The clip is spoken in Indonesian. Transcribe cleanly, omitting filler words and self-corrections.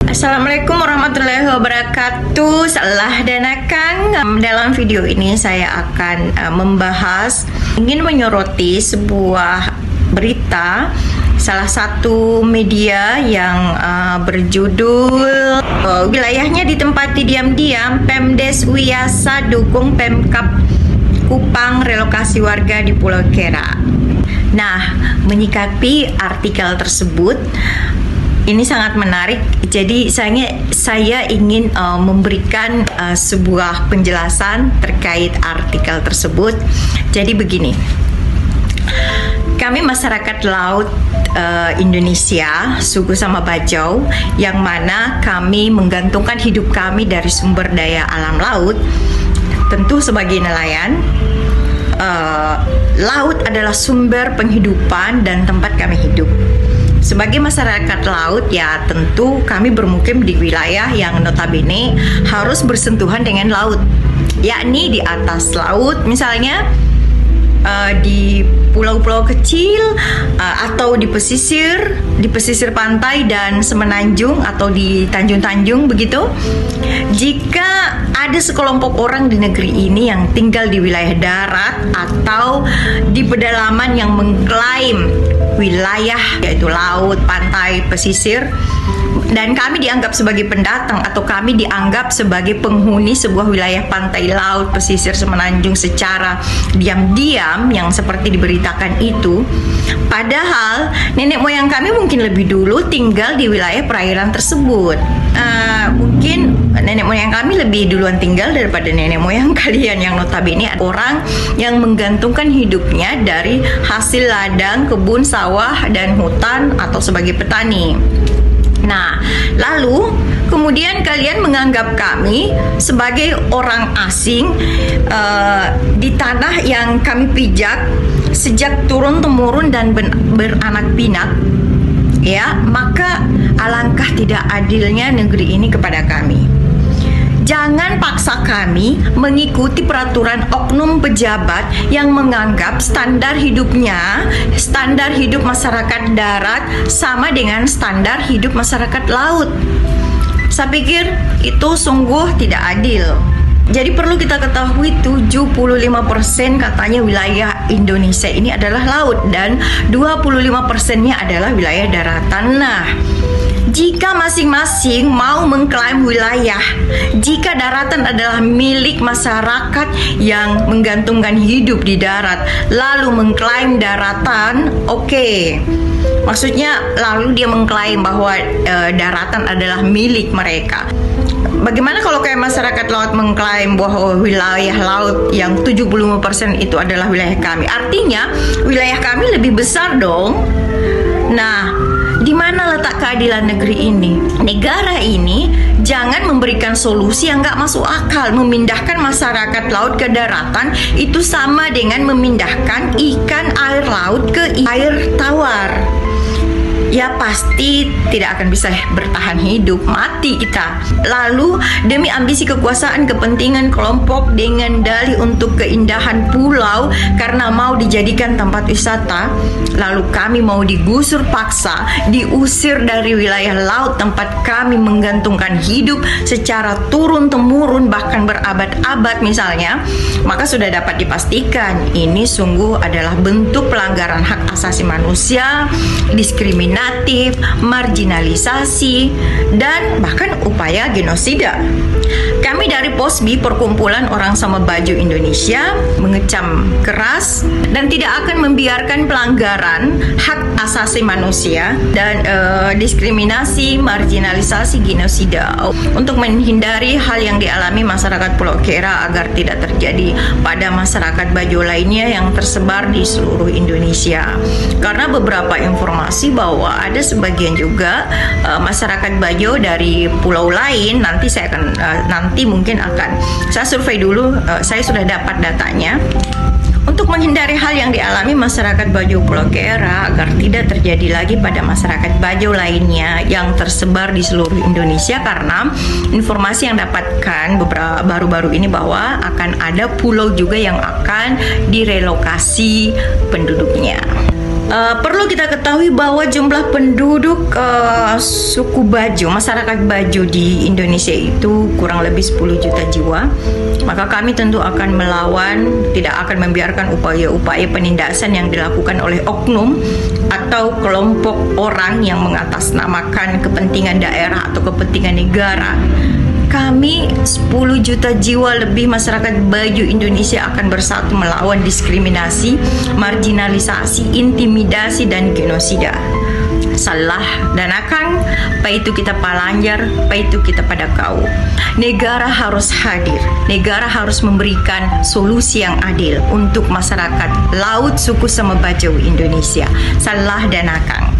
Assalamualaikum warahmatullahi wabarakatuh. Salah dan Akang. Dalam video ini saya akan ingin menyoroti sebuah berita salah satu media yang berjudul wilayahnya ditempati diam-diam, Pemdes Wiyasa dukung Pemkab Kupang relokasi warga di Pulau Kera. Nah, menyikapi artikel tersebut, ini sangat menarik. Jadi saya ingin memberikan sebuah penjelasan terkait artikel tersebut. Jadi begini, kami masyarakat laut Indonesia, suku Sama Bajau, yang mana kami menggantungkan hidup kami dari sumber daya alam laut. Tentu sebagai nelayan, laut adalah sumber penghidupan dan tempat kami hidup. Sebagai masyarakat laut, ya tentu kami bermukim di wilayah yang notabene harus bersentuhan dengan laut, yakni di atas laut, misalnya di pulau-pulau kecil atau di pesisir pantai dan semenanjung atau di tanjung-tanjung begitu. Jika ada sekelompok orang di negeri ini yang tinggal di wilayah darat atau di pedalaman yang mengklaim wilayah yaitu laut, pantai, pesisir, dan kami dianggap sebagai pendatang atau kami dianggap sebagai penghuni sebuah wilayah pantai, laut, pesisir, semenanjung secara diam-diam yang seperti diberitakan itu, padahal nenek moyang kami mungkin lebih dulu tinggal di wilayah perairan tersebut. Mungkin nenek moyang kami lebih duluan tinggal daripada nenek moyang kalian yang notabene orang yang menggantungkan hidupnya dari hasil ladang, kebun, sawah, dan hutan atau sebagai petani. Nah, lalu kemudian kalian menganggap kami sebagai orang asing di tanah yang kami pijak sejak turun-temurun dan beranak pinak. Ya, maka alangkah tidak adilnya negeri ini kepada kami. Jangan paksa kami mengikuti peraturan oknum pejabat yang menganggap standar hidupnya, standar hidup masyarakat darat sama dengan standar hidup masyarakat laut. Saya pikir itu sungguh tidak adil. Jadi perlu kita ketahui 75% katanya wilayah Indonesia ini adalah laut dan 25%-nya adalah wilayah daratan. Nah, jika masing-masing mau mengklaim wilayah, jika daratan adalah milik masyarakat yang menggantungkan hidup di darat, lalu mengklaim daratan, oke. Maksudnya lalu dia mengklaim bahwa daratan adalah milik mereka. Bagaimana kalau kayak masyarakat laut mengklaim bahwa wilayah laut yang 75% itu adalah wilayah kami? Artinya wilayah kami lebih besar dong. Nah, di mana letak keadilan negeri ini? Negara ini jangan memberikan solusi yang nggak masuk akal. Memindahkan masyarakat laut ke daratan itu sama dengan memindahkan ikan air laut ke air tawar. Ya pasti tidak akan bisa bertahan hidup, mati kita. Lalu demi ambisi kekuasaan kepentingan kelompok dengan dalih untuk keindahan pulau karena mau dijadikan tempat wisata, lalu kami mau digusur paksa, diusir dari wilayah laut tempat kami menggantungkan hidup secara turun-temurun bahkan berabad-abad misalnya, maka sudah dapat dipastikan ini sungguh adalah bentuk pelanggaran hak asasi manusia, diskriminasi, marginalisasi, dan bahkan upaya genosida. Kami dari POSBI, Perkumpulan Orang Sama Bajau Indonesia, mengecam keras dan tidak akan membiarkan pelanggaran hak asasi manusia dan diskriminasi, marginalisasi, genosida untuk menghindari hal yang dialami masyarakat Pulau Kera agar tidak terjadi pada masyarakat Bajau lainnya yang tersebar di seluruh Indonesia. Karena beberapa informasi bahwa ada sebagian juga masyarakat Bajau dari pulau lain, nanti mungkin akan saya survei dulu, saya sudah dapat datanya. Untuk menghindari hal yang dialami masyarakat Bajau Pulau Kera agar tidak terjadi lagi pada masyarakat Bajau lainnya yang tersebar di seluruh Indonesia, karena informasi yang dapatkan baru-baru ini bahwa akan ada pulau juga yang akan direlokasi penduduknya. Perlu kita ketahui bahwa jumlah penduduk suku Bajo, masyarakat Bajo di Indonesia itu kurang lebih 10 juta jiwa. Maka kami tentu akan melawan, tidak akan membiarkan upaya-upaya penindasan yang dilakukan oleh oknum atau kelompok orang yang mengatasnamakan kepentingan daerah atau kepentingan negara. Kami 10 juta jiwa lebih masyarakat Bajo Indonesia akan bersatu melawan diskriminasi, marginalisasi, intimidasi, dan genosida. Salah dan akang, apa itu kita palanjar, apa itu kita pada kau. Negara harus hadir, negara harus memberikan solusi yang adil untuk masyarakat laut suku sama Bajo Indonesia. Salah dan akang.